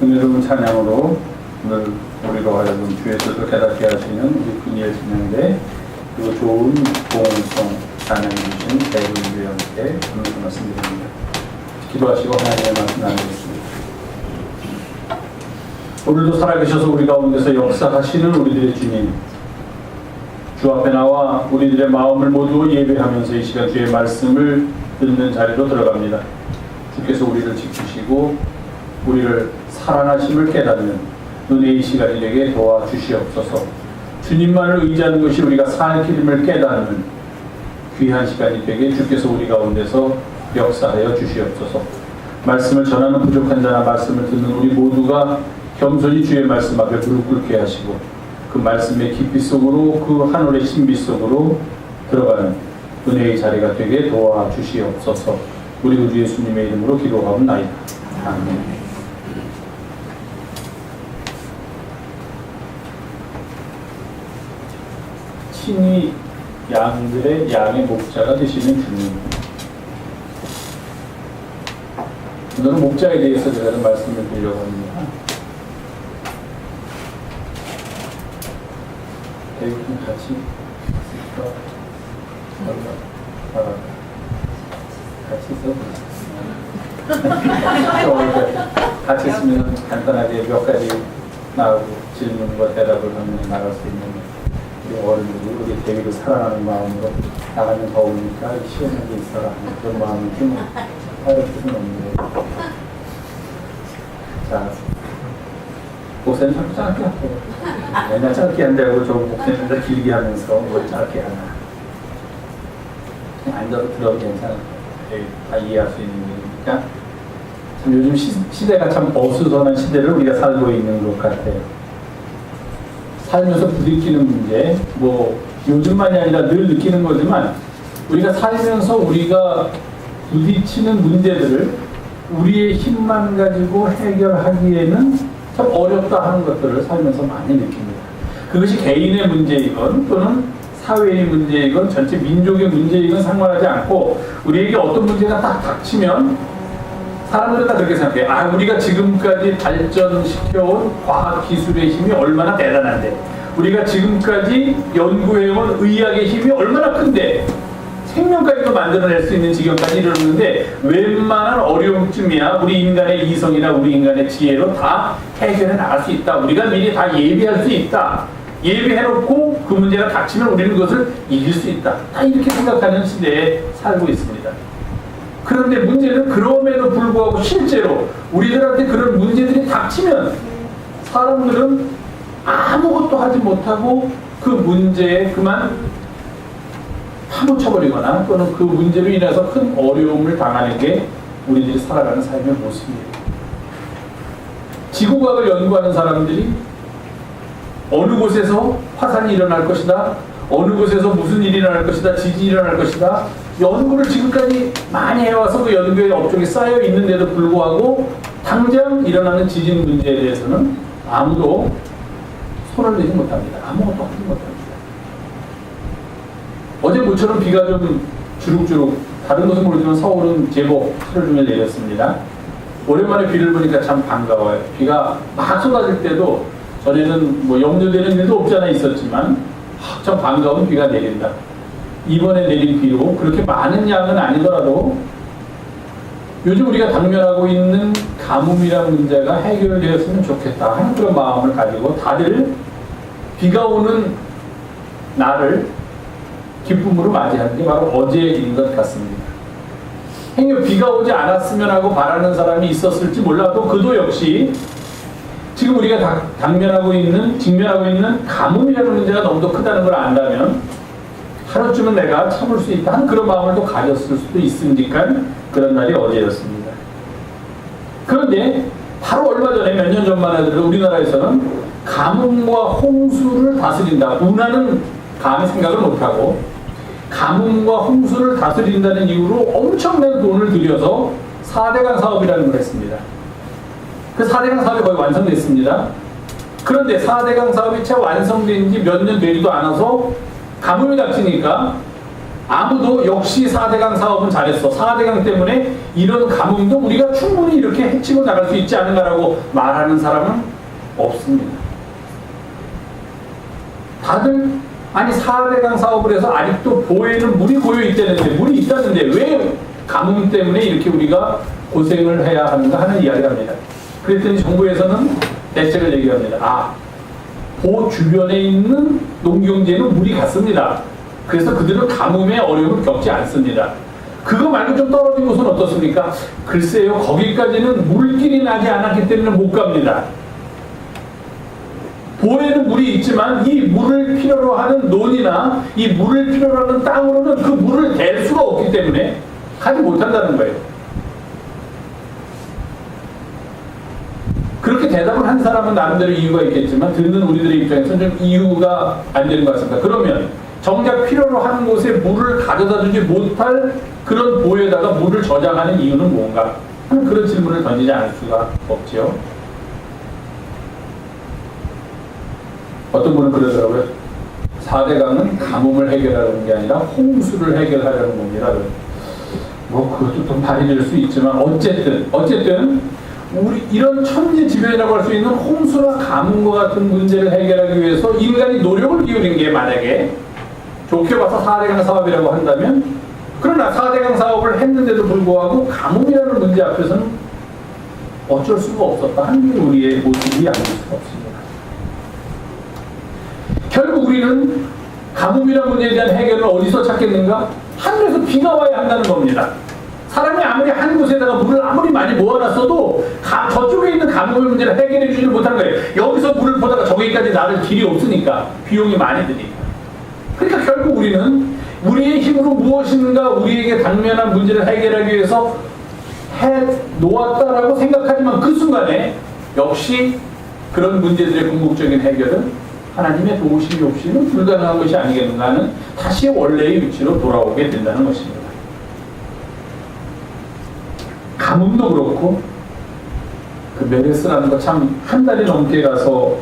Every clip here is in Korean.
은혜로운 찬양으로 오늘 우리로 하여금 주의 뜻을 깨닫게 하시는 우리 군의의 진영대 그리고 좋은 보응성 찬양해 주신 대군주의 함께 감사 말씀드립니다. 기도하시고 하나님의 말씀 나누겠습니다. 오늘도 살아계셔서 우리 가운데서 역사하시는 우리들의 주님, 주 앞에 나와 우리들의 마음을 모두 예배하면서 이 시간 주의 말씀을 듣는 자리로 들어갑니다. 주께서 우리를 지키시고 우리를 살아나심을 깨닫는 은혜의 시간이 되게 도와주시옵소서. 주님만을 의지하는 것이 우리가 살 길임을 깨닫는 귀한 시간이 되게 주께서 우리 가운데서 역사하여 주시옵소서. 말씀을 전하는 부족한 자나 말씀을 듣는 우리 모두가 겸손히 주의 말씀 앞에 무릎 꿇게 하시고 그 말씀의 깊이 속으로 그 하늘의 신비 속으로 들어가는 은혜의 자리가 되게 도와주시옵소서. 우리 구주 예수님의 이름으로 기도하옵나이다. 아멘. 친히 양의 목자가 되시는 주님. 오늘은 목자에 대해서 제가 좀 말씀을 드리려고 합니다. 대우님 같이 있어. 같이 있으면 간단하게 몇 가지 나오고 질문과 대답을 하면 나갈 수 있는 우리 어른들이 우리 대위를 사랑하는 마음으로 나가면 더우니까 시원하게 있어라 하는 그런 마음을 좀 할 필요는 없는데. 자, 목사님 자꾸 짧게 하고 맨날 짧게 한다고 저 목사님들 길게 하면서 뭘 짧게 하나. 그냥 앉아서 들어도 괜찮아요. 다 이해할 수 있는 일이니까. 참 요즘 시대가 참 어수선한 시대를 우리가 살고 있는 것 같아요. 살면서 부딪히는 문제, 뭐 요즘만이 아니라 늘 느끼는 거지만 우리가 살면서 우리가 부딪히는 문제들을 우리의 힘만 가지고 해결하기에는 참 어렵다 하는 것들을 살면서 많이 느낍니다. 그것이 개인의 문제이건 또는 사회의 문제이건 전체 민족의 문제이건 상관하지 않고 우리에게 어떤 문제가 딱 닥치면 사람들은 다 그렇게 생각해요. 우리가 지금까지 발전시켜온 과학기술의 힘이 얼마나 대단한데, 우리가 지금까지 연구해온 의학의 힘이 얼마나 큰데, 생명까지도 만들어낼 수 있는 지경까지 이르렀는데 웬만한 어려움쯤이야 우리 인간의 이성이나 우리 인간의 지혜로 다 해결해 나갈 수 있다. 우리가 미리 다 예비할 수 있다. 예비해놓고 그 문제가 닥치면 우리는 그것을 이길 수 있다. 다 이렇게 생각하는 시대에 살고 있습니다. 그런데 문제는 그럼에도 불구하고 실제로 우리들한테 그런 문제들이 닥치면 사람들은 아무것도 하지 못하고 그 문제에 그만 파묻혀버리거나 또는 그 문제로 인해서 큰 어려움을 당하는 게 우리들이 살아가는 삶의 모습이에요. 지구과학을 연구하는 사람들이 어느 곳에서 화산이 일어날 것이다, 어느 곳에서 무슨 일이 일어날 것이다, 지진이 일어날 것이다, 연구를 지금까지 많이 해와서 그 연구의 업적이 쌓여 있는데도 불구하고 당장 일어나는 지진 문제에 대해서는 아무도 손을 내지 못합니다. 아무것도 하지 못합니다. 어제 모처럼 비가 좀 주룩주룩, 다른 곳은 모르지만 서울은 제법 하루 종일 내렸습니다. 오랜만에 비를 보니까 참 반가워요. 비가 막 쏟아질 때도 전에는 뭐 염려되는 일도 없지 않아 있었지만 참 반가운 비가 내린다. 이번에 내린 비로 그렇게 많은 양은 아니더라도 요즘 우리가 당면하고 있는 가뭄이라는 문제가 해결되었으면 좋겠다 하는 그런 마음을 가지고 다들 비가 오는 날을 기쁨으로 맞이하는 게 바로 어제인 것 같습니다. 행여 비가 오지 않았으면 하고 바라는 사람이 있었을지 몰라도 그도 역시 지금 우리가 직면하고 있는 가뭄이라는 문제가 너무 더 크다는 걸 안다면 하루쯤은 내가 참을 수 있다 하는 그런 마음을 또 가졌을 수도 있으니까 그런 날이 어제였습니다. 그런데 바로 얼마 전에 몇 년 전만 해도 우리나라에서는 가뭄과 홍수를 다스린다. 운하는 감히 생각을 못하고 가뭄과 홍수를 다스린다는 이유로 엄청난 돈을 들여서 4대강 사업이라는 걸 했습니다. 그 4대강 사업이 거의 완성됐습니다. 그런데 4대강 사업이 채 완성된 지 몇 년 되지도 않아서 가뭄이 닥치니까 아무도 역시 4대강 사업은 잘했어. 4대강 때문에 이런 가뭄도 우리가 충분히 이렇게 해치고 나갈 수 있지 않은가라고 말하는 사람은 없습니다. 다들 아니 4대강 사업을 해서 아직도 보에는 물이 고여 있다는데 물이 있다는데 왜 가뭄 때문에 이렇게 우리가 고생을 해야 하는가 하는 이야기를 합니다. 그랬더니 정부에서는 대책을 얘기합니다. 보 주변에 있는 농경지에는 물이 갔습니다. 그래서 그들은 가뭄의 어려움을 겪지 않습니다. 그거 말고 좀 떨어진 곳은 어떻습니까? 글쎄요, 거기까지는 물길이 나지 않았기 때문에 못 갑니다. 보에는 물이 있지만 이 물을 필요로 하는 논이나 이 물을 필요로 하는 땅으로는 그 물을 댈 수가 없기 때문에 가지 못한다는 거예요. 그렇게 대답을 한 사람은 나름대로 이유가 있겠지만 듣는 우리들의 입장에서는 좀 이유가 안 되는 것 같습니다. 그러면 정작 필요로 하는 곳에 물을 가져다 주지 못할 그런 보에다가 물을 저장하는 이유는 뭔가 하는 그런 질문을 던지지 않을 수가 없죠. 어떤 분은 그러더라고요. 4대강은 가뭄을 해결하는 게 아니라 홍수를 해결하려는 겁니다. 뭐 그것도 좀 다리될 수 있지만 어쨌든 우리 이런 천지지변이라고 할 수 있는 홍수나 가뭄과 같은 문제를 해결하기 위해서 인간이 노력을 기울인 게 만약에 좋게 봐서 4대강 사업이라고 한다면, 그러나 4대강 사업을 했는데도 불구하고 가뭄이라는 문제 앞에서는 어쩔 수가 없었다 하는 게 우리의 모습이 아닐 수가 없습니다. 결국 우리는 가뭄이라는 문제에 대한 해결을 어디서 찾겠는가? 하늘에서 비가 와야 한다는 겁니다. 사람이 아무리 한 곳에다가 물을 아무리 많이 모아놨어도 저쪽에 있는 가뭄의 문제를 해결해 주지 못하는 거예요. 여기서 물을 보다가 저기까지 나를 길이 없으니까, 비용이 많이 드니까. 그러니까 결국 우리는 우리의 힘으로 무엇인가 우리에게 당면한 문제를 해결하기 위해서 해놓았다라고 생각하지만 그 순간에 역시 그런 문제들의 궁극적인 해결은 하나님의 도우심이 없이는 불가능한 것이 아니겠는가 하는 다시 원래의 위치로 돌아오게 된다는 것입니다. 가뭄도 그렇고 그 메르스라는 거 참 한 달이 넘게 가서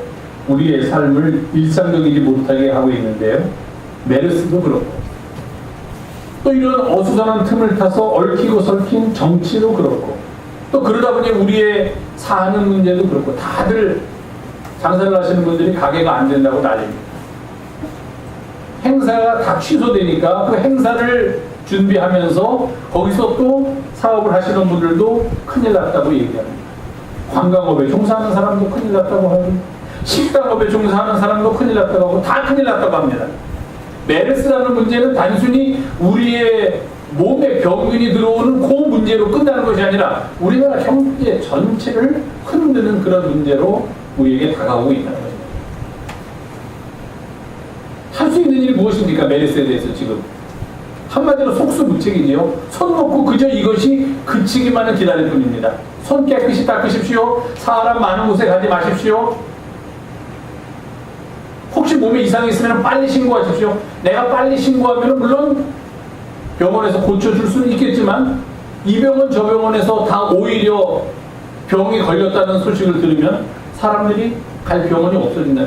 우리의 삶을 일상적이지 못하게 하고 있는데요. 메르스도 그렇고 또 이런 어수선한 틈을 타서 얽히고 설킨 정치도 그렇고 또 그러다 보니 우리의 사는 문제도 그렇고 다들 장사를 하시는 분들이 가게가 안 된다고 난립니다. 행사가 다 취소되니까 그 행사를 준비하면서 거기서 또 사업을 하시는 분들도 큰일 났다고 얘기합니다. 관광업에 종사하는 사람도 큰일 났다고 하고 식당업에 종사하는 사람도 큰일 났다고 하고 다 큰일 났다고 합니다. 메르스라는 문제는 단순히 우리의 몸에 병균이 들어오는 그 문제로 끝나는 것이 아니라 우리나라 경제 전체를 흔드는 그런 문제로 우리에게 다가오고 있다는 것입니다. 할 수 있는 일이 무엇입니까? 메르스에 대해서 지금 한마디로 속수무책이지요. 손 놓고 그저 이것이 그치기만을 기다릴 뿐입니다. 손 깨끗이 닦으십시오. 사람 많은 곳에 가지 마십시오. 혹시 몸에 이상이 있으면 빨리 신고하십시오. 내가 빨리 신고하면 물론 병원에서 고쳐줄 수는 있겠지만 이 병원 저 병원에서 다 오히려 병이 걸렸다는 소식을 들으면 사람들이 갈 병원이 없어진다.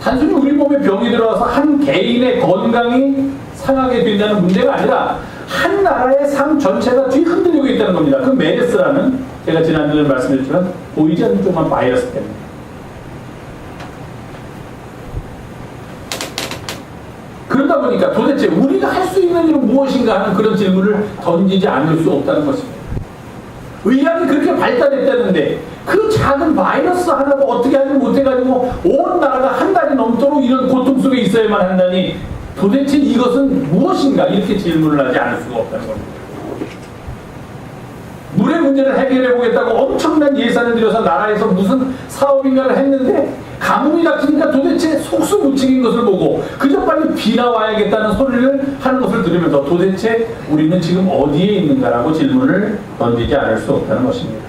단순히 우리 몸에 병이 들어와서 한 개인의 건강이 상하게 된다는 문제가 아니라 한 나라의 삶 전체가 뒤흔들리고 있다는 겁니다. 그 메르스라는 제가 지난주에 말씀드렸지만 보이지 않는 조그만 바이러스 때문에. 그러다 보니까 도대체 우리가 할 수 있는 일은 무엇인가 하는 그런 질문을 던지지 않을 수 없다는 것입니다. 의학이 그렇게 발달했다는데 그 작은 바이러스 하나도 어떻게 하지 못해가지고 온 나라가 한 달이 넘도록 이런 고통 속에 있어야만 한다니 도대체 이것은 무엇인가 이렇게 질문을 하지 않을 수가 없다는 겁니다. 물의 문제를 해결해 보겠다고 엄청난 예산을 들여서 나라에서 무슨 사업인가를 했는데 가뭄이 닥치니까 도대체 속수무책인 것을 보고 그저 빨리 비나 와야겠다는 소리를 하는 것을 들으면서 도대체 우리는 지금 어디에 있는가라고 질문을 던지지 않을 수 없다는 것입니다.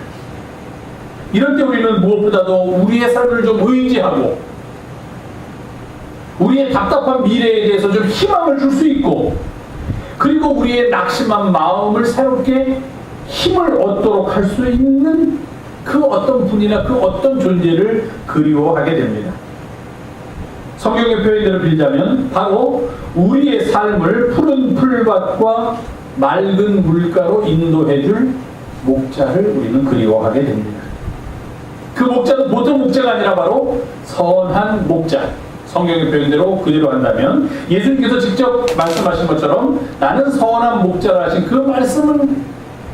이럴 때 우리는 무엇보다도 우리의 삶을 좀 의지하고 우리의 답답한 미래에 대해서 좀 희망을 줄 수 있고 그리고 우리의 낙심한 마음을 새롭게 힘을 얻도록 할 수 있는 그 어떤 분이나 그 어떤 존재를 그리워하게 됩니다. 성경의 표현대로 빌자면 바로 우리의 삶을 푸른 풀밭과 맑은 물가로 인도해줄 목자를 우리는 그리워하게 됩니다. 그 목자는 보통 목자가 아니라 바로 선한 목자. 성경의 표현대로 그대로 한다면 예수님께서 직접 말씀하신 것처럼 나는 선한 목자라 하신 그 말씀을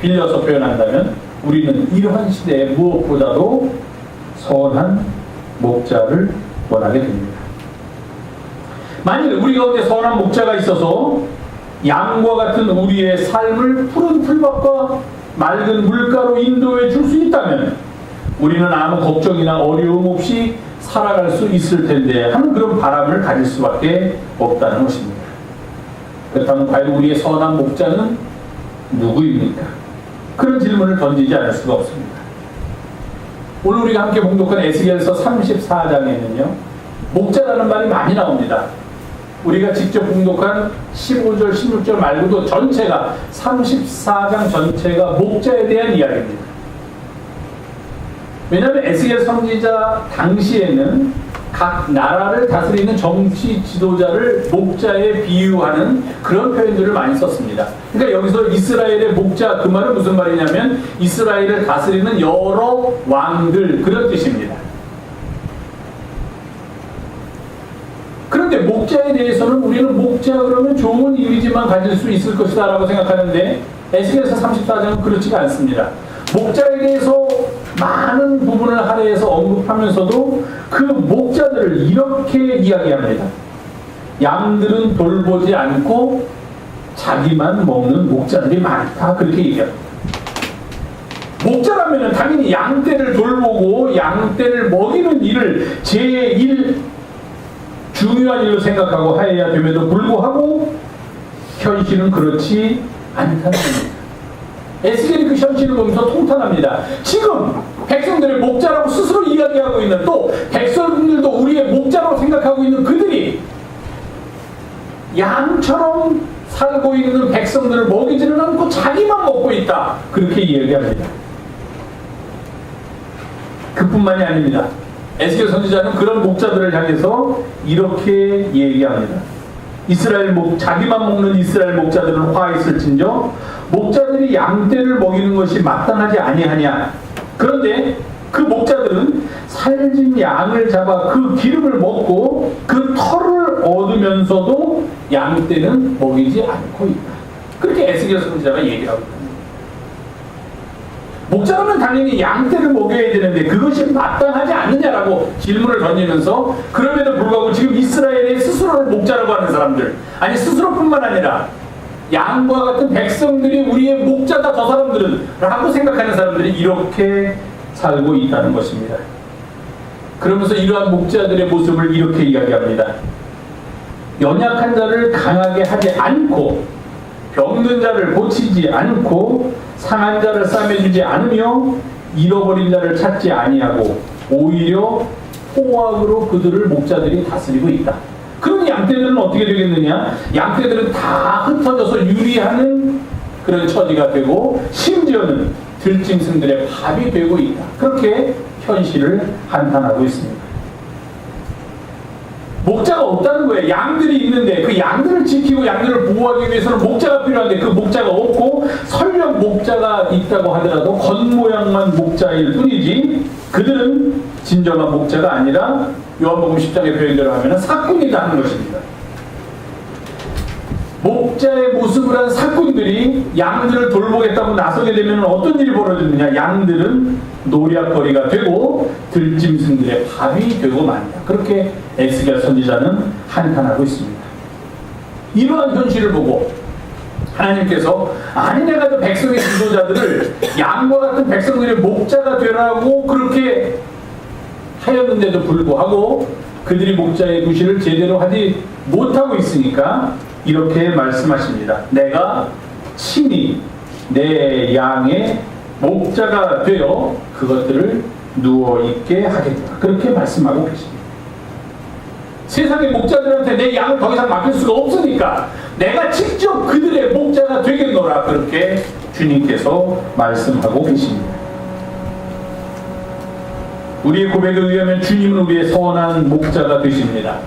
빌려서 표현한다면 우리는 이러한 시대에 무엇보다도 선한 목자를 원하게 됩니다. 만일 우리 가운데 선한 목자가 있어서 양과 같은 우리의 삶을 푸른 풀밭과 맑은 물가로 인도해 줄 수 있다면 우리는 아무 걱정이나 어려움 없이 살아갈 수 있을 텐데 하는 그런 바람을 가질 수밖에 없다는 것입니다. 그렇다면 과연 우리의 선한 목자는 누구입니까? 그런 질문을 던지지 않을 수가 없습니다. 오늘 우리가 함께 봉독한 에스겔서 34장에는요 목자라는 말이 많이 나옵니다. 우리가 직접 봉독한 15절, 16절 말고도 전체가 34장 전체가 목자에 대한 이야기입니다. 왜냐하면 에스겔 선지자 당시에는 각 나라를 다스리는 정치 지도자를 목자에 비유하는 그런 표현들을 많이 썼습니다. 그러니까 여기서 이스라엘의 목자, 그 말은 무슨 말이냐면 이스라엘을 다스리는 여러 왕들, 그런 뜻입니다. 그런데 목자에 대해서는 우리는 목자 그러면 좋은 이미지만 가질 수 있을 것이다 라고 생각하는데 에스겔서 34장은 그렇지가 않습니다. 목자에 대해서 많은 부분을 할애해서 언급하면서도 그 목자들을 이렇게 이야기합니다. 양들은 돌보지 않고 자기만 먹는 목자들이 많다, 그렇게 얘기합니다. 목자라면 당연히 양떼를 돌보고 양떼를 먹이는 일을 제1 중요한 일로 생각하고 하여야 됨에도 불구하고 현실은 그렇지 않다는 겁니다. 에스겔이 그 현실을 보면서 통탄합니다. 지금 백성들의 목자라고 스스로 이야기하고 있는, 또 백성들도 우리의 목자라고 생각하고 있는 그들이 양처럼 살고 있는 백성들을 먹이지는 않고 자기만 먹고 있다, 그렇게 이야기합니다. 그뿐만이 아닙니다. 에스겔 선지자는 그런 목자들을 향해서 이렇게 얘기합니다. 이스라엘 자기만 먹는 이스라엘 목자들은 화 있을진저 목자들이 양떼를 먹이는 것이 마땅하지 아니하냐. 그런데 그 목자들은 살진 양을 잡아 그 기름을 먹고 그 털을 얻으면서도 양떼는 먹이지 않고 있다. 그렇게 에스겔 선지자가 얘기하고 있습니다. 목자라면 당연히 양떼를 먹여야 되는데 그것이 마땅하지 않느냐라고 질문을 던지면서, 그럼에도 불구하고 지금 이스라엘의 스스로를 목자라고 하는 사람들, 아니 스스로뿐만 아니라 양과 같은 백성들이 우리의 목자다 저 사람들은 라고 생각하는 사람들이 이렇게 살고 있다는 것입니다. 그러면서 이러한 목자들의 모습을 이렇게 이야기합니다. 연약한 자를 강하게 하지 않고 병든 자를 고치지 않고 상한 자를 싸매주지 않으며 잃어버린 자를 찾지 아니하고 오히려 포악으로 그들을 목자들이 다스리고 있다. 그럼 양떼들은 어떻게 되겠느냐? 양떼들은 다 흩어져서 유리하는 그런 처지가 되고 심지어는 들짐승들의 밥이 되고 있다. 그렇게 현실을 한탄하고 있습니다. 목자가 없다는 거예요. 양들이 있는데 그 양들을 지키고 양들을 보호하기 위해서는 목자가 필요한데 그 목자가 없고, 설령 목자가 있다고 하더라도 겉모양만 목자일 뿐이지 그들은 진정한 목자가 아니라 요한복음 10장의 표현대로 하면 사꾼이다 하는 것입니다. 목자의 모습을 한 사꾼들이 양들을 돌보겠다고 나서게 되면 어떤 일이 벌어지느냐? 양들은 노략거리가 되고 들짐승들의 밥이 되고 만다. 그렇게 에스겔 선지자는 한탄하고 있습니다. 이러한 현실을 보고 하나님께서 아니 내가 저 백성의 지도자들을 양과 같은 백성들의 목자가 되라고 그렇게 하였는데도 불구하고 그들이 목자의 구실을 제대로 하지 못하고 있으니까 이렇게 말씀하십니다. 내가 친히 내 양의 목자가 되어 그것들을 누워있게 하겠다. 그렇게 말씀하고 계십니다. 세상의 목자들한테 내 양을 더 이상 맡길 수가 없으니까 내가 직접 그들의 목자가 되겠노라. 그렇게 주님께서 말씀하고 계십니다. 우리의 고백에 의하면 주님은 우리의 선한 목자가 되십니다.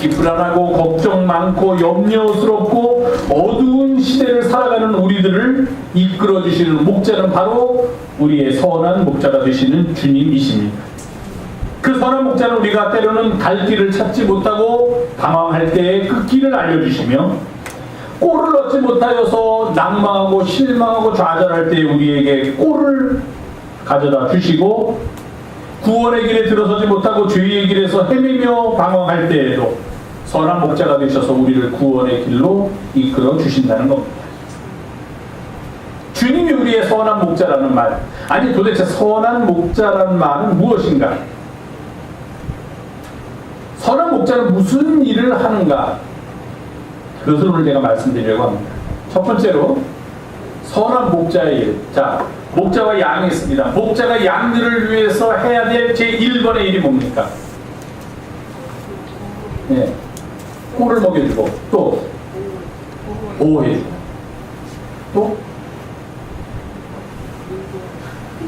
불안하고 걱정 많고 염려스럽고 어두운 시대를 살아가는 우리들을 이끌어 주시는 목자는 바로 우리의 선한 목자가 되시는 주님이십니다. 그 선한 목자는 우리가 때로는 갈 길을 찾지 못하고 방황할 때에 그 길을 알려주시며, 꼴을 얻지 못하여서 낭망하고 실망하고 좌절할 때에 우리에게 꼴을 가져다 주시고, 구원의 길에 들어서지 못하고 죄의 길에서 헤매며 방황할 때에도 선한 목자가 되셔서 우리를 구원의 길로 이끌어 주신다는 겁니다. 주님이 우리의 선한 목자라는 말, 아니 도대체 선한 목자라는 말은 무엇인가? 선한 목자는 무슨 일을 하는가? 그것을 오늘 제가 말씀드리려고 합니다. 첫 번째로 선한 목자의 일. 자, 목자와 양이 있습니다. 목자가 양들을 위해서 해야 될 제1번의 일이 뭡니까? 네. 꿀을 먹여주고, 또 보호해주고, 또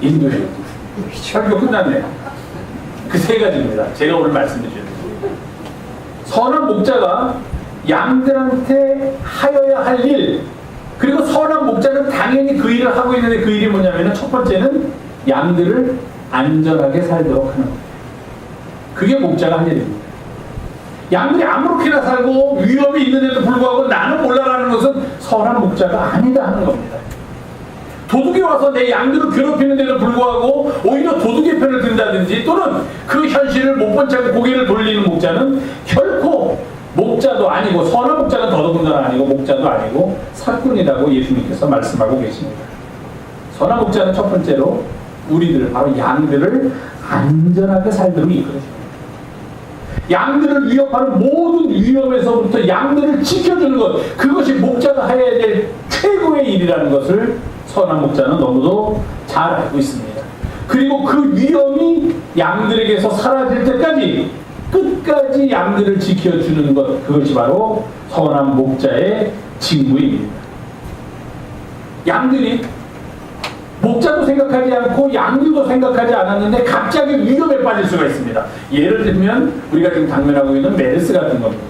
인도해주고. 설교 끝났네요. 그 세 가지입니다. 제가 오늘 말씀드리는. 선한 목자가 양들한테 하여야 할 일, 그리고 선한 목자는 당연히 그 일을 하고 있는데, 그 일이 뭐냐면 첫 번째는 양들을 안전하게 살도록 하는 겁니다. 그게 목자가 할 일입니다. 양들이 아무렇게나 살고 위험이 있는데도 불구하고 나는 몰라라는 것은 선한 목자가 아니다 하는 겁니다. 도둑이 와서 내 양들을 괴롭히는데도 불구하고 오히려 도둑의 편을 든다든지, 또는 그 현실을 못 본 채 고개를 돌리는 목자는 결코 목자도 아니고, 선한 목자는 더더군다나 아니고 목자도 아니고 사꾼이라고 예수님께서 말씀하고 계십니다. 선한 목자는 첫 번째로 우리들, 바로 양들을 안전하게 살도록 이끌어줍니다. 양들을 위협하는 모든 위험에서부터 양들을 지켜주는 것, 그것이 목자가 해야 될 최고의 일이라는 것을 선한 목자는 너무도 잘 알고 있습니다. 그리고 그 위험이 양들에게서 사라질 때까지 끝까지 양들을 지켜주는 것, 그것이 바로 선한 목자의 직무입니다. 양들이 목자도 생각하지 않고 양들도 생각하지 않았는데 갑자기 위험에 빠질 수가 있습니다. 예를 들면 우리가 지금 당면하고 있는 메르스 같은 겁니다.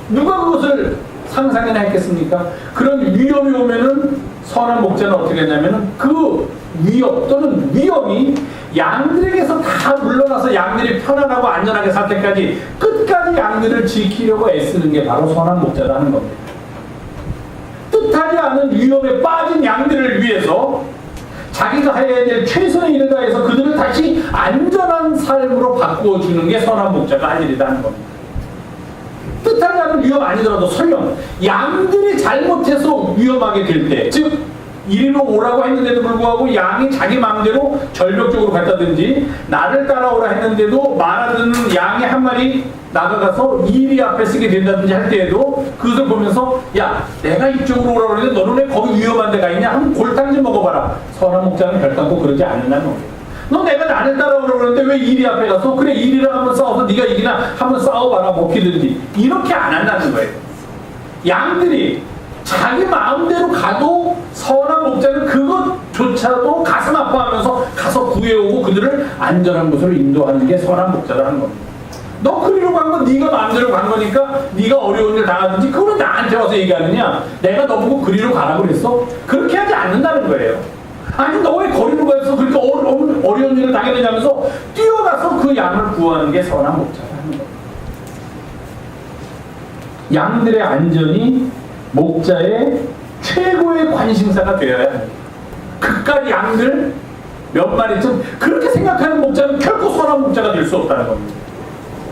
누가 그것을 상상이나 했겠습니까? 그런 위험이 오면은 선한 목자는 어떻게 했냐면은 그 위협 또는 위험이 양들에게서 다 물러나서 양들이 편안하고 안전하게 살 때까지 끝까지 양들을 지키려고 애쓰는 게 바로 선한 목자다 하는 겁니다. 뜻하지 않은 위험에 빠진 양들을 위해서 자기가 해야 될 최선의 일을 다해서 그들을 다시 안전한 삶으로 바꾸어 주는 게 선한 목자가 할 일이다 하는 겁니다. 뜻하지 않은 위험 아니더라도 설령 양들이 잘못해서 위험하게 될 때, 즉 이리로 오라고 했는데도 불구하고 양이 자기 마음대로 절벽 쪽으로 갔다든지, 나를 따라오라 했는데도 말 안 듣는 양이 한 마리 나가가서 이리 앞에 쓰게 된다든지 할 때에도 그것을 보면서, 야, 내가 이쪽으로 오라고 했는데 너는 왜 거기 위험한 데가 있냐? 한번 골탕 좀 먹어봐라. 선한 목자는 결단코 그러지 않는다는 겁니다. 너 내가 나를 따라오라고 그러는데 왜 이리 앞에 가서, 그래 이리랑 한번 싸워서 네가 이기나 한번 싸워봐라, 먹히든지, 이렇게 안 한다는 거예요. 양들이 자기 마음대로 가도 선한 목자는 그것조차도 가슴 아파하면서 가서 구해오고 그들을 안전한 곳으로 인도하는 게 선한 목자라는 겁니다. 너 그리로 간 건 네가 마음대로 간 거니까 네가 어려운 일 당하든지 그거는 나한테 와서 얘기하느냐? 내가 너보고 그리로 가라고 그랬어? 그렇게 하지 않는다는 거예요. 아니 너 왜 거리로 가서 그렇게 어려운 일을 당해야 되냐면서 뛰어가서 그 양을 구하는 게 선한 목자라는 겁니다. 양들의 안전이 목자의 최고의 관심사가 되어야 합니다. 그깟 양들 몇 마리쯤 그렇게 생각하는 목자는 결코 선한 목자가 될 수 없다는 겁니다.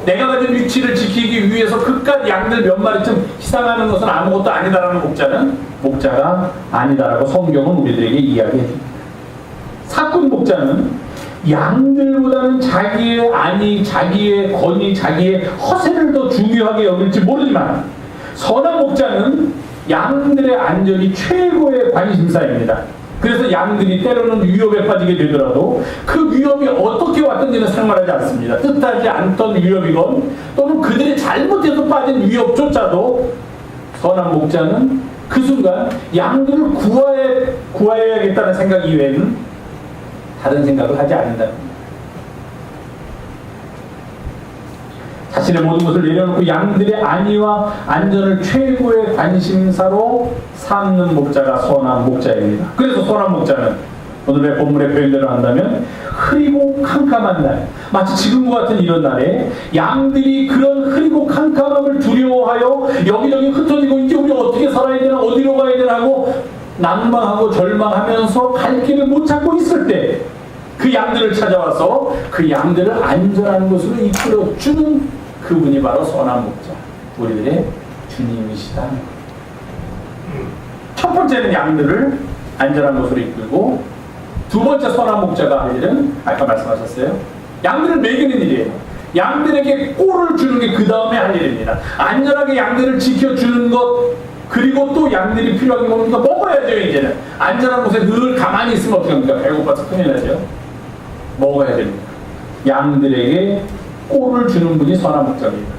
내가 가진 위치를 지키기 위해서 그깟 양들 몇 마리쯤 희생하는 것은 아무것도 아니다라는 목자는 목자가 아니다라고 성경은 우리들에게 이야기해 줍니다. 사꾼 목자는 양들보다는 자기의 안위, 자기의 권위, 자기의 허세를 더 중요하게 여길지 모르지만, 선한 목자는 양들의 안전이 최고의 관심사입니다. 그래서 양들이 때로는 위협에 빠지게 되더라도 그 위협이 어떻게 왔든지는 상관하지 않습니다. 뜻하지 않던 위협이건 또는 그들이 잘못해서 빠진 위협조차도 선한 목자는 그 순간 양들을 구해야겠다는 생각 이외에는 다른 생각을 하지 않는다는 겁니다. 자신의 모든 것을 내려놓고 양들의 안위와 안전을 최고의 관심사로 삼는 목자가 선한 목자입니다. 그래서 선한 목자는 오늘의 본문의 표현대로 한다면 흐리고 캄캄한 날, 마치 지금과 같은 이런 날에 양들이 그런 흐리고 캄캄함을 두려워하여 여기저기 흩어지고 이제 우리 어떻게 살아야 되나, 어디로 가야 되나 하고 낭망하고 절망하면서 갈 길을 못 찾고 있을 때 그 양들을 찾아와서 그 양들을 안전한 곳으로 이끌어주는 그분이 바로 선한 목자, 우리들의 주님이시다. 첫 번째는 양들을 안전한 곳으로 이끌고, 두 번째 선한 목자가 할 일은 아까 말씀하셨어요. 양들을 먹이는 일이에요. 양들에게 꼴을 주는 게 그 다음에 할 일입니다. 안전하게 양들을 지켜주는 것, 그리고 또 양들이 필요한 게 뭡니까? 먹어야죠. 이제는 안전한 곳에 늘 가만히 있으면 어떻게 합니까? 배고파서 큰일 나죠. 먹어야 됩니다. 양들에게 꼴을 주는 분이 선한 목자입니다.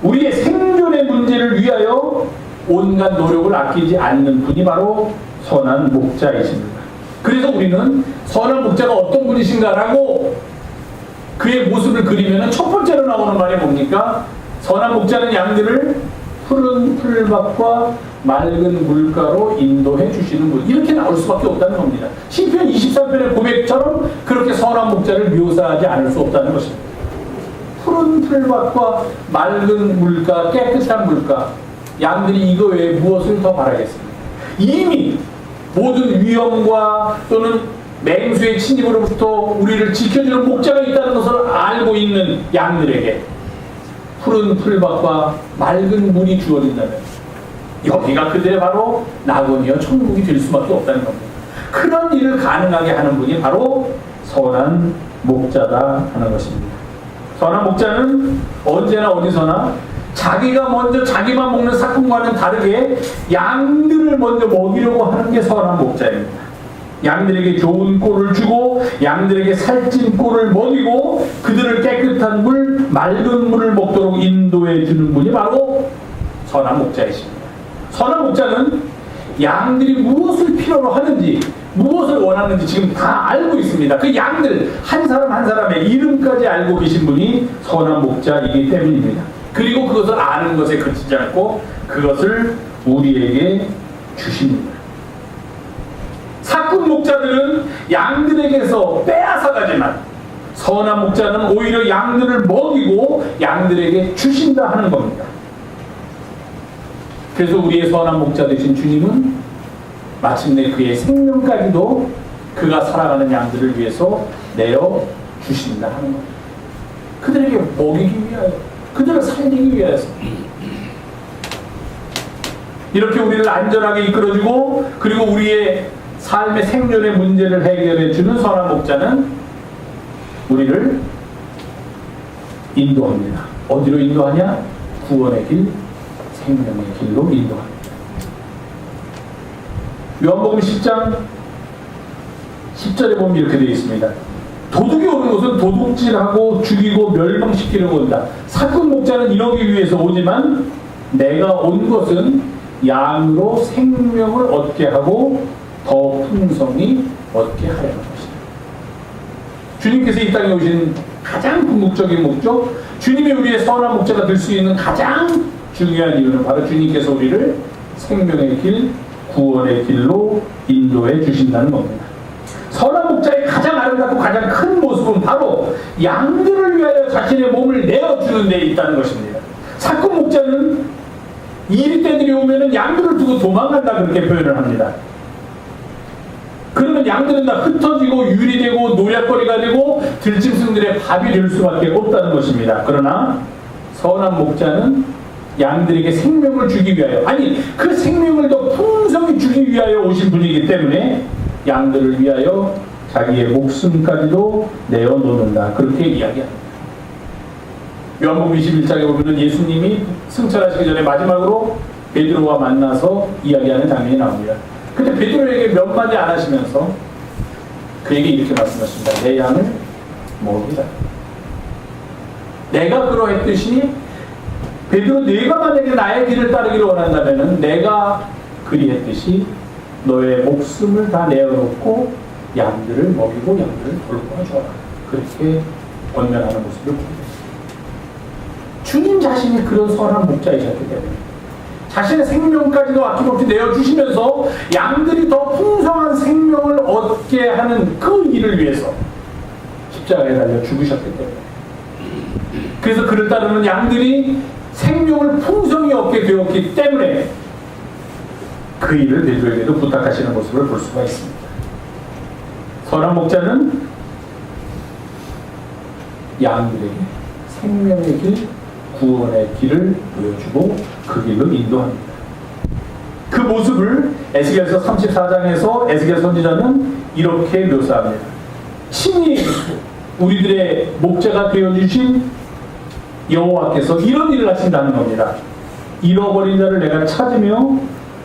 우리의 생존의 문제를 위하여 온갖 노력을 아끼지 않는 분이 바로 선한 목자이십니다. 그래서 우리는 선한 목자가 어떤 분이신가라고 그의 모습을 그리면 첫 번째로 나오는 말이 뭡니까? 선한 목자는 양들을 푸른 풀밭과 맑은 물가로 인도해 주시는 분, 이렇게 나올 수밖에 없다는 겁니다. 시편 23편의 고백처럼 그렇게 선한 목자를 묘사하지 않을 수 없다는 것입니다. 푸른 풀밭과 맑은 물가, 깨끗한 물가, 양들이 이거 외에 무엇을 더 바라겠습니까? 이미 모든 위험과 또는 맹수의 침입으로부터 우리를 지켜주는 목자가 있다는 것을 알고 있는 양들에게 푸른 풀밭과 맑은 물이 주어진다면 여기가 그들의 바로 낙원이여 천국이 될 수밖에 없다는 겁니다. 그런 일을 가능하게 하는 분이 바로 선한 목자다 하는 것입니다. 선한 목자는 언제나 어디서나 자기가 먼저 자기만 먹는 삭금과는 다르게 양들을 먼저 먹이려고 하는 게 선한 목자입니다. 양들에게 좋은 꼴을 주고 양들에게 살찐 꼴을 먹이고 그들을 깨끗한 물, 맑은 물을 먹도록 인도해 주는 분이 바로 선한 목자이십니다. 선한 목자는 양들이 무엇을 필요로 하는지, 무엇을 원하는지 지금 다 알고 있습니다. 그 양들 한 사람 한 사람의 이름까지 알고 계신 분이 선한 목자이기 때문입니다. 그리고 그것을 아는 것에 그치지 않고 그것을 우리에게 주십니다. 삭금 목자들은 양들에게서 빼앗아가지만 선한 목자는 오히려 양들을 먹이고 양들에게 주신다 하는 겁니다. 그래서 우리의 선한 목자 되신 주님은 마침내 그의 생명까지도 그가 살아가는 양들을 위해서 내어 주신다 하는 겁니다. 그들에게 먹이기 위하여, 그들을 살리기 위해서 이렇게 우리를 안전하게 이끌어주고 그리고 우리의 삶의 생존의 문제를 해결해 주는 선한 목자는 우리를 인도합니다. 어디로 인도하냐? 구원의 길, 생명의 길로 인도합니다. 요한복음 10장 10절에 보면 이렇게 되어 있습니다. 도둑이 오는 것은 도둑질하고 죽이고 멸망시키려고 온다. 삭금 목자는 이러기 위해서 오지만 내가 온 것은 양으로 생명을 얻게 하고 더 풍성히 얻게 하려는 것이다. 주님께서 이 땅에 오신 가장 궁극적인 목적, 주님이 우리의 선한 목자가 될 수 있는 가장 중요한 이유는 바로 주님께서 우리를 생명의 길, 구원의 길로 인도해 주신다는 겁니다. 선한 목자의 가장 아름답고 가장 큰 모습은 바로 양들을 위하여 자신의 몸을 내어주는 데 있다는 것입니다. 삭금 목자는 이리 때들이 오면 양들을 두고 도망간다 그렇게 표현을 합니다. 그러면 양들은 다 흩어지고 유리되고 노략거리가 되고 들짐승들의 밥이 될 수밖에 없다는 것입니다. 그러나 선한 목자는 양들에게 생명을 주기 위하여, 아니 그 생명을 더 풍성히 주기 위하여 오신 분이기 때문에 양들을 위하여 자기의 목숨까지도 내어놓는다 그렇게 이야기합니다. 요한복음 21장에 보면 예수님이 승천하시기 전에 마지막으로 베드로와 만나서 이야기하는 장면이 나옵니다. 근데 베드로에게 몇 마디 안 하시면서 그에게 이렇게 말씀하십니다. 내 양을 먹이라. 내가 그러했듯이 베드로, 네가 만약에 나의 길을 따르기를 원한다면 내가 그리했듯이 너의 목숨을 다 내어놓고 양들을 먹이고 양들을 돌보아 주어라. 그렇게 권면하는 모습을 보입니다. 주님 자신이 그런 선한 목자이셨기 때문에 자신의 생명까지도 아낌없이 내어주시면서 양들이 더 풍성한 생명을 얻게 하는 그 일을 위해서 십자가에 달려 죽으셨기 때문에, 그래서 그를 따르는 양들이 생명을 풍성히 얻게 되었기 때문에 그 일을 베드로에게도 부탁하시는 모습을 볼 수가 있습니다. 선한 목자는 양들에게 생명의 길, 구원의 길을 보여주고 그 길로 인도합니다. 그 모습을 에스겔서 34장에서 에스겔 선지자는 이렇게 묘사합니다. 친히 우리들의 목자가 되어주신 여호와께서 이런 일을 하신다는 겁니다. 잃어버린 자를 내가 찾으며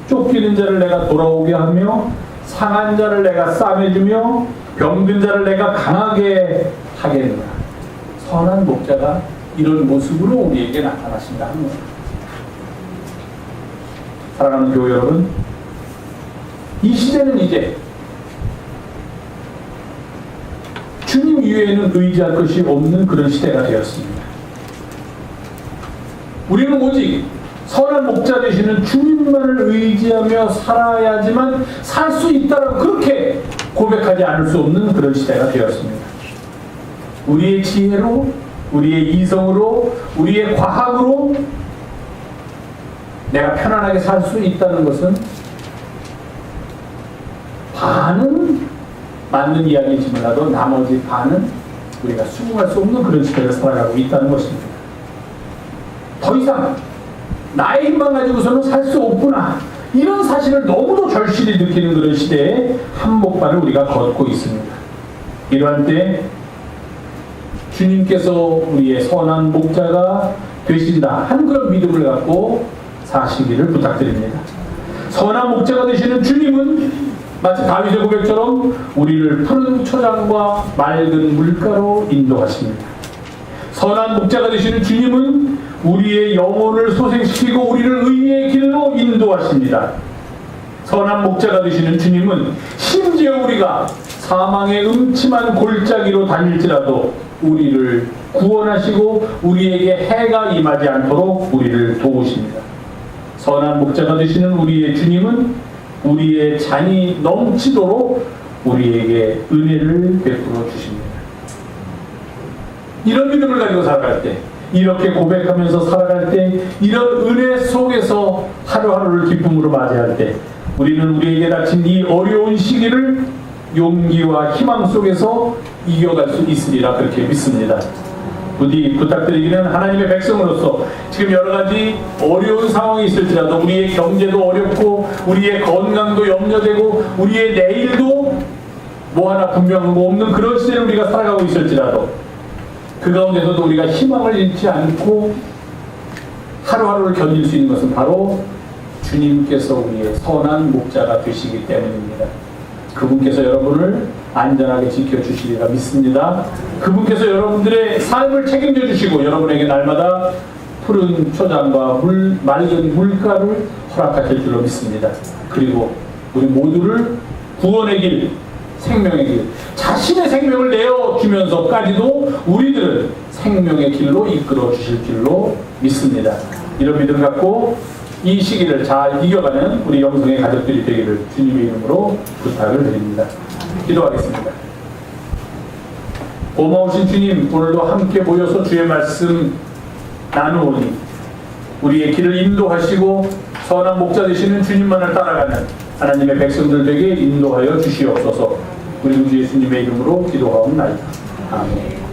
쫓기는 자를 내가 돌아오게 하며 상한 자를 내가 싸매주며 병든 자를 내가 강하게 하겠노라. 선한 목자가 이런 모습으로 우리에게 나타나신다 하는 겁니다. 사랑하는 교회 여러분, 이 시대는 이제 주님 위에는 의지할 것이 없는 그런 시대가 되었습니다. 우리는 오직 선한 목자 되시는 주님만을 의지하며 살아야지만 살 수 있다라고 그렇게 고백하지 않을 수 없는 그런 시대가 되었습니다. 우리의 지혜로, 우리의 이성으로, 우리의 과학으로 내가 편안하게 살 수 있다는 것은 반은 맞는 이야기인지 몰라도 나머지 반은 우리가 수긍할 수 없는 그런 시대를 살아가고 있다는 것입니다. 더 이상 나의 힘만 가지고서는 살 수 없구나, 이런 사실을 너무도 절실히 느끼는 그런 시대에 한복판을 우리가 걷고 있습니다. 이러한 때 주님께서 우리의 선한 목자가 되신다 하는 그런 믿음을 갖고 사시기를 부탁드립니다. 선한 목자가 되시는 주님은 마치 다윗의 고백처럼 우리를 푸른 초장과 맑은 물가로 인도하십니다. 선한 목자가 되시는 주님은 우리의 영혼을 소생시키고 우리를 의의 길로 인도하십니다. 선한 목자가 되시는 주님은 심지어 우리가 사망의 음침한 골짜기로 다닐지라도 우리를 구원하시고 우리에게 해가 임하지 않도록 우리를 도우십니다. 선한 목자가 되시는 우리의 주님은 우리의 잔이 넘치도록 우리에게 은혜를 베풀어 주십니다. 이런 믿음을 가지고 살아갈 때, 이렇게 고백하면서 살아갈 때, 이런 은혜 속에서 하루하루를 기쁨으로 맞이할 때 우리는 우리에게 닥친 이 어려운 시기를 용기와 희망 속에서 이겨갈 수 있으리라 그렇게 믿습니다. 부디 부탁드리기는 하나님의 백성으로서 지금 여러 가지 어려운 상황이 있을지라도 우리의 경제도 어렵고 우리의 건강도 염려되고 우리의 내일도 뭐 하나 분명한 거 없는 그런 시대를 우리가 살아가고 있을지라도 그 가운데서도 우리가 희망을 잃지 않고 하루하루를 견딜 수 있는 것은 바로 주님께서 우리의 선한 목자가 되시기 때문입니다. 그분께서 여러분을 안전하게 지켜주시리라 믿습니다. 그분께서 여러분들의 삶을 책임져 주시고 여러분에게 날마다 푸른 초장과 맑은 물가를 허락하실 줄로 믿습니다. 그리고 우리 모두를 구원의 길, 생명의 길, 자신의 생명을 내어주면서까지도 우리들은 생명의 길로 이끌어 주실 줄로 믿습니다. 이런 믿음 갖고 이 시기를 잘 이겨가는 우리 영성의 가족들이 되기를 주님의 이름으로 부탁을 드립니다. 기도하겠습니다. 고마우신 주님, 오늘도 함께 모여서 주의 말씀 나누오니 우리의 길을 인도하시고 선한 목자 되시는 주님만을 따라가는 하나님의 백성들 되게 인도하여 주시옵소서. 우리 주 예수님의 이름으로 기도하옵나이다. 아멘.